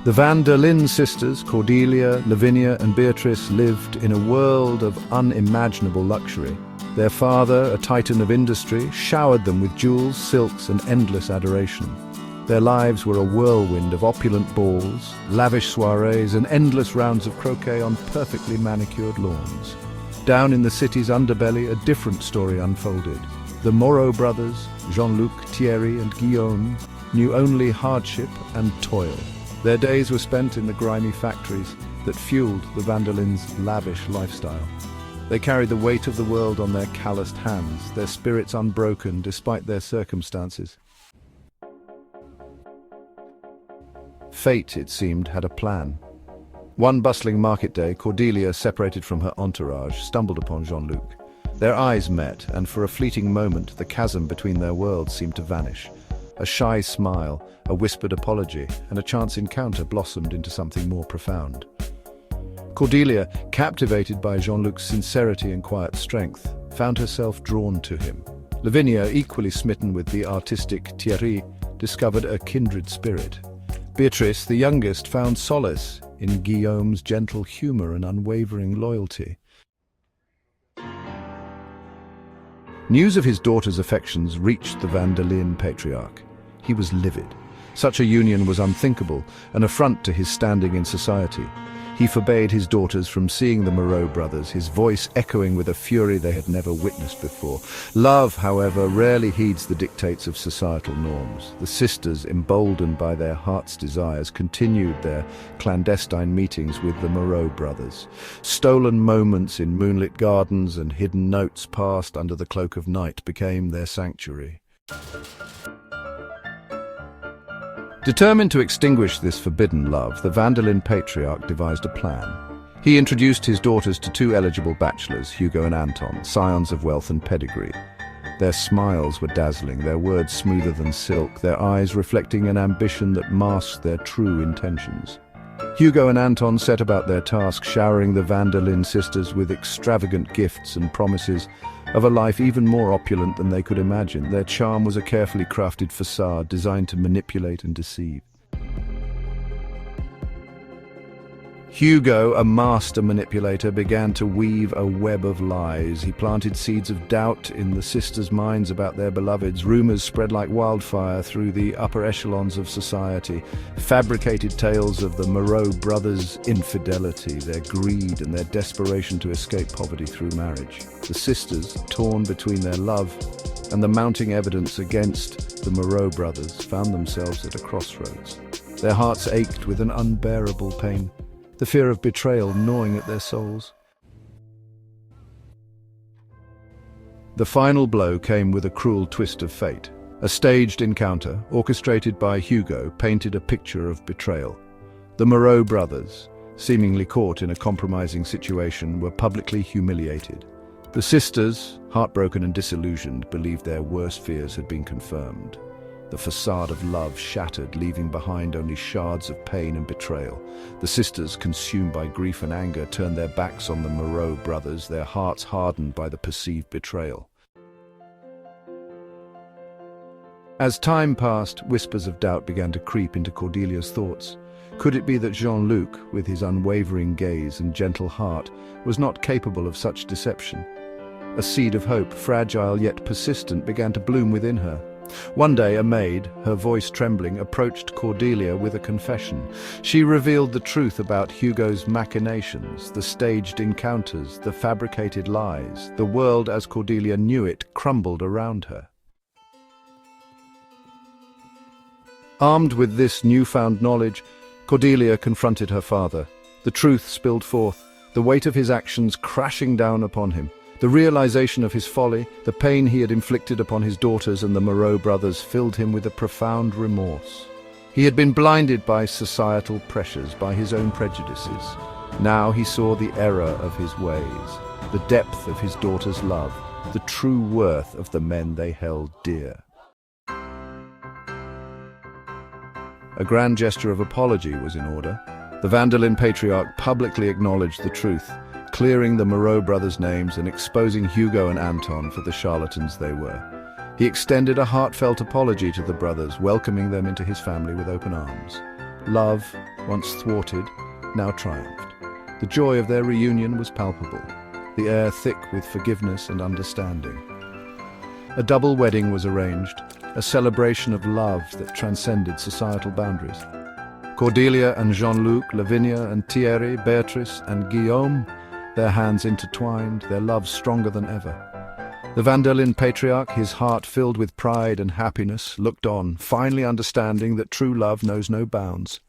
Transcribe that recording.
The Van der Linde sisters, Cordelia, Lavinia and Beatrice, lived in a world of unimaginable luxury. Their father, a titan of industry, showered them with jewels, silks and endless adoration. Their lives were a whirlwind of opulent balls, lavish soirees and endless rounds of croquet on perfectly manicured lawns. Down in the city's underbelly, a different story unfolded. The Moreau brothers, Jean-Luc, Thierry and Guillaume, knew only hardship and toil. Their days were spent in the grimy factories that fueled the Van der Linde's lavish lifestyle. They carried the weight of the world on their calloused hands, their spirits unbroken despite their circumstances. Fate, it seemed, had a plan. One bustling market day, Cordelia, separated from her entourage, stumbled upon Jean-Luc. Their eyes met, and for a fleeting moment, the chasm between their worlds seemed to vanish. A shy smile, a whispered apology, and a chance encounter blossomed into something more profound. Cordelia, captivated by Jean-Luc's sincerity and quiet strength, found herself drawn to him. Lavinia, equally smitten with the artistic Thierry, discovered a kindred spirit. Beatrice, the youngest, found solace in Guillaume's gentle humor and unwavering loyalty. News of his daughter's affections reached the Van der Linde patriarch. He was livid. Such a union was unthinkable, an affront to his standing in society. He forbade his daughters from seeing the Moreau brothers, his voice echoing with a fury they had never witnessed before. Love, however, rarely heeds the dictates of societal norms. The sisters, emboldened by their heart's desires, continued their clandestine meetings with the Moreau brothers. Stolen moments in moonlit gardens and hidden notes passed under the cloak of night became their sanctuary. Determined to extinguish this forbidden love, the Van der Linde patriarch devised a plan. He introduced his daughters to two eligible bachelors, Hugo and Anton, scions of wealth and pedigree. Their smiles were dazzling, their words smoother than silk, their eyes reflecting an ambition that masked their true intentions. Hugo and Anton set about their task, showering the Van der Linde sisters with extravagant gifts and promises of a life even more opulent than they could imagine. Their charm was a carefully crafted facade designed to manipulate and deceive. Hugo, a master manipulator, began to weave a web of lies. He planted seeds of doubt in the sisters' minds about their beloveds. Rumors spread like wildfire through the upper echelons of society. Fabricated tales of the Moreau brothers' infidelity, their greed and their desperation to escape poverty through marriage. The sisters, torn between their love and the mounting evidence against the Moreau brothers, found themselves at a crossroads. Their hearts ached with an unbearable pain, the fear of betrayal gnawing at their souls. The final blow came with a cruel twist of fate. A staged encounter, orchestrated by Hugo, painted a picture of betrayal. The Moreau brothers, seemingly caught in a compromising situation, were publicly humiliated. The sisters, heartbroken and disillusioned, believed their worst fears had been confirmed. The facade of love shattered, leaving behind only shards of pain and betrayal. The sisters, consumed by grief and anger, turned their backs on the Moreau brothers, their hearts hardened by the perceived betrayal. As time passed, whispers of doubt began to creep into Cordelia's thoughts. Could it be that Jean-Luc, with his unwavering gaze and gentle heart, was not capable of such deception? A seed of hope, fragile yet persistent, began to bloom within her. One day, a maid, her voice trembling, approached Cordelia with a confession. She revealed the truth about Hugo's machinations, the staged encounters, the fabricated lies. The world, as Cordelia knew it, crumbled around her. Armed with this newfound knowledge, Cordelia confronted her father. The truth spilled forth, the weight of his actions crashing down upon him. The realization of his folly, the pain he had inflicted upon his daughters and the Moreau brothers, filled him with a profound remorse. He had been blinded by societal pressures, by his own prejudices. Now he saw the error of his ways, the depth of his daughters' love, the true worth of the men they held dear. A grand gesture of apology was in order. The Van der Linde patriarch publicly acknowledged the truth, clearing the Moreau brothers' names and exposing Hugo and Anton for the charlatans they were. He extended a heartfelt apology to the brothers, welcoming them into his family with open arms. Love, once thwarted, now triumphed. The joy of their reunion was palpable, the air thick with forgiveness and understanding. A double wedding was arranged, a celebration of love that transcended societal boundaries. Cordelia and Jean-Luc, Lavinia and Thierry, Beatrice and Guillaume, their hands intertwined, their love stronger than ever. The Vanderlyn patriarch, his heart filled with pride and happiness, looked on, finally understanding that true love knows no bounds.